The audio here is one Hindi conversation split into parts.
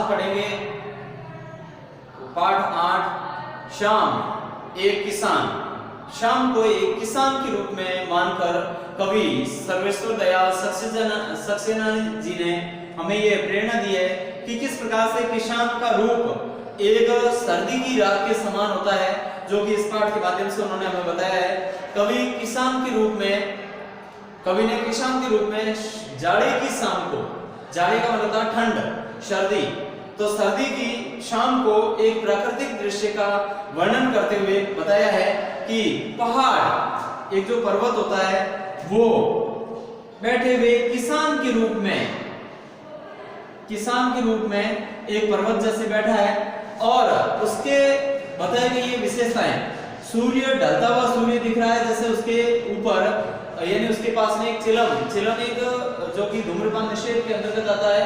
पढ़ेंगे पाठ 8 शाम एक किसान। शाम को एक किसान के रूप में मानकर कवि सर्वेश्वर दयाल सक्सेना जी ने हमें यह प्रेरणा दी है कि किस प्रकार से किसान का रूप एक सर्दी की रात के समान होता है, जो कि इस पाठ के माध्यम से उन्होंने हमें बताया है। कवि ने किसान के रूप में जाड़े की शाम को, जाड़े का मतलब था ठंड, सर्दी, तो सर्दी की शाम को एक प्राकृतिक दृश्य का वर्णन करते हुए बताया है कि पहाड़, एक जो पर्वत होता है, वो बैठे हुए किसान के रूप में एक पर्वत जैसे बैठा है, और उसके बताई गई ये विशेषताएं, सूर्य ढलता हुआ सूर्य दिख रहा है, जैसे उसके ऊपर यानी उसके पास में एक चिलम एक जो कि धूम्रपान निषेध के अंतर्गत आता है,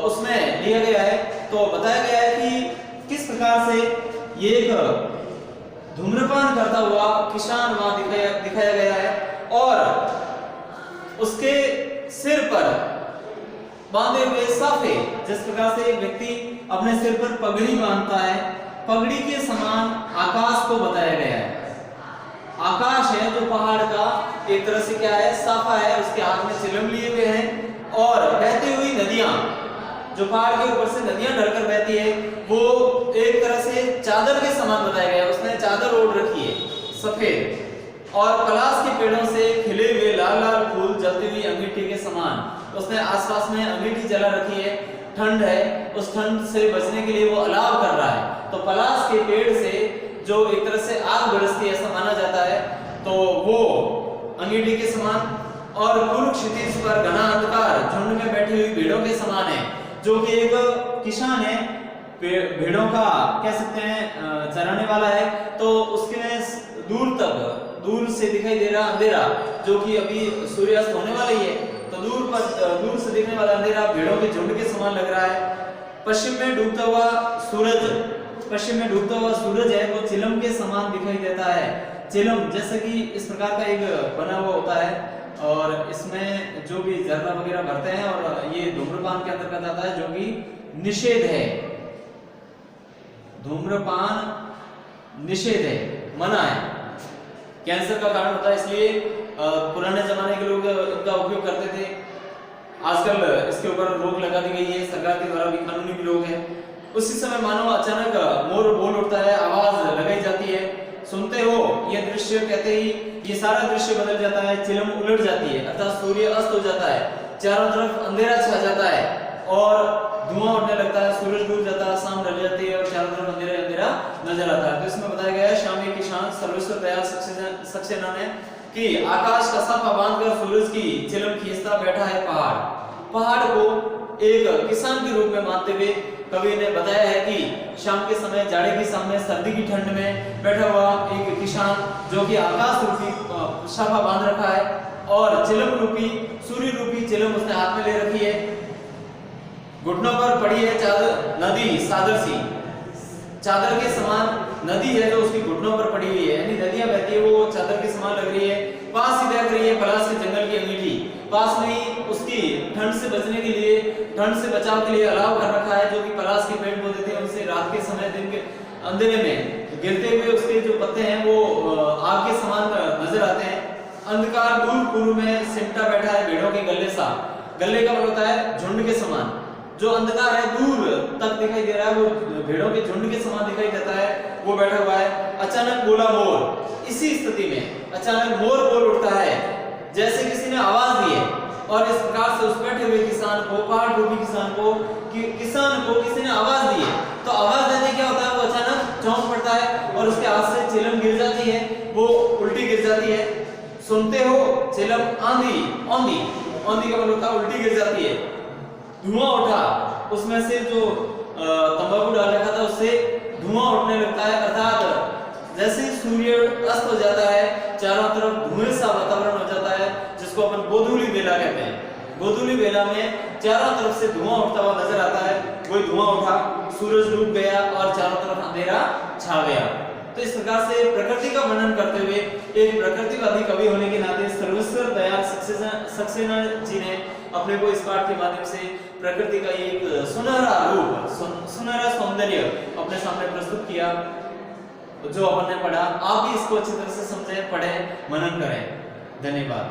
उसमें लिया गया है। तो बताया गया है कि किस प्रकार से ये एक धूम्रपान करता हुआ किसान वहां दिखाया गया है, और उसके सिर पर बांधे हुए साफे, जिस प्रकार से एक व्यक्ति अपने सिर पर पगड़ी बांधता है, पगड़ी के समान आकाश को बताया गया है। आकाश है जो पहाड़ का एक तरह से क्या है, साफा है, उसके हाथ में चिलम लिए हुए हैं, और बहती हुई नदियां, जो पहाड़ के ऊपर से नदियां ढलकर बहती है, वो एक तरह से चादर के समान बताया गया है। उसने चादर ओढ़ रखी है सफेद, और पलाश के पेड़ों से खिले हुए लाल लाल फूल जलती हुई अंगीठी के समान उसने आसपास में अंगीठी जला रखी है। ठंड है, उस ठंड से बचने के लिए वो अलाव कर रहा है, तो पलाश के पेड़ से जो एक तरह से आग बरसती है ऐसा माना जाता है, तो वो अंगीठी के समान, और पूर्व क्षितिज पर घना अंधकार झुंड में बैठी हुई भेड़ों के समान है, जो कि एक किसान है, भेड़ों का कह सकते हैं चराने वाला है, तो उसके दूर से दिखाई दे रहा अंधेरा, जो कि अभी सूर्यास्त होने वाला ही है, तो दूर से दिखने वाला अंधेरा भेड़ों के झुंड के समान लग रहा है। पश्चिम में डूबता हुआ सूरज है, वो चिलम के समान दिखाई देता है। चिलम जैसे कि इस प्रकार का एक बना हुआ होता है, और इसमें जो भी जर्रा वगैरह भरते हैं, और ये धूम्रपान के अंतर्गत आता है, जो कि निषेध है, धूम्रपान निषेध है, मना है, कैंसर का कारण होता है, इसलिए पुराने जमाने के लोग इनका उपयोग करते थे। आजकल इसके ऊपर रोक लगा दी गई है सरकार के द्वारा, भी कानूनी भी रोक है। उसी समय मानो अचानक मोर बोल उठता है, आवाज लगाई जाती है, सुनते हो ये दृश्य, कहते ही ये सारा दृश्य बदल जाता है, चिलम उलट जाती है, अर्थात सूर्य अस्त हो जाता है, चारों तरफ अंधेरा छा जाता है, और धुआं उठने लगता है, सूरज डूब जाता है, शाम ढल जाती है, और चारों तरफ अंधेरा अंधेरा नजर आता है। तो इसमें बताया गया है शाम के किसान सर्वेश्वर दयाल सक्सेना ने कि आकाश का साफा बांधकर सूरज की चिलम खींचता बैठा है पहाड़ को एक किसान के रूप में मानते हुए कवि ने बताया है कि शाम के समय, जाड़े के सामने, सर्दी की ठंड में बैठा हुआ एक किसान, जो कि आकाश रूपी साफा बांध रखा है, और चिलम रूपी, सूर्य रूपी चिलम उसने हाथ में ले रखी है, घुटनों पर पड़ी है चादर, नदी सादर सी चादर के समान नदी है, जो उसकी घुटनों पर पड़ी हुई है, यानी नदियां बहती है, वो चादर के समान लग रही है। पास ही देख रही है पलाश के जंगल की अंगीठी, पास में ही उसकी ठंड से बचने के लिए, ठंड से बचाव के लिए अलाव कर रखा है, जो कि पलाश के पेड़ पौधे थे, उनसे रात के समय, दिन के अंधेरे में गिरते हुए उसके जो पत्ते हैं वो आग के समान नजर आते हैं। अंधकार दूर पूर्व में सिमटा बैठा है भेड़ों के गले सा, गले का मतलब होता है झुंड के समान, जो अंधकार है दूर तक दिखाई दे रहा है, वो भेड़ों के झुंड के समान दिखाई देता है, वो बैठा हुआ है। अचानक बोला मोर, इसी स्थिति में अचानक मोर बोल उठता है, जैसे किसी ने आवाज दी है, और इस प्रकार से उस बैठे हुए किसान को, पहाड़ रूपी किसान को किसी ने आवाज दी है, तो आवाज देने क्या होता है, वो अचानक चौंक पड़ता है, और उसके हाथ से चिलम गिर जाती है, वो उल्टी गिर जाती है। सुनते हो चिलम आंधी का मतलब होता है उल्टी गिर जाती है। धुआं उठा, उसमें से जो तंबाकू डाल रखा था उससे धुआं उठने लगता है, अर्थात जैसे सूर्य अस्त हो जाता है, चारों तरफ धुएं सा वातावरण हो जाता है, जिसको अपन गोधूली बेला कहते हैं। गोधूली बेला में चारों तरफ से धुआं उठता हुआ नजर आता है, वही धुआं उठा, सूरज डूब गया और चारों तरफ अंधेरा छा गया। तो इस प्रकार से प्रकृति का वर्णन करते हुए एक प्रकृतिवादी कवि होने के नाते सर्वेश्वर दयाल सक्सेना जी ने अपने को इस पाठ के माध्यम से प्रकृति का एक सुनहरा रूप, सुनहरा सौंदर्य अपने सामने प्रस्तुत किया। जो अपन ने पढ़ा, आप भी इसको अच्छी तरह से समझें, पढ़ें, मनन करें। धन्यवाद।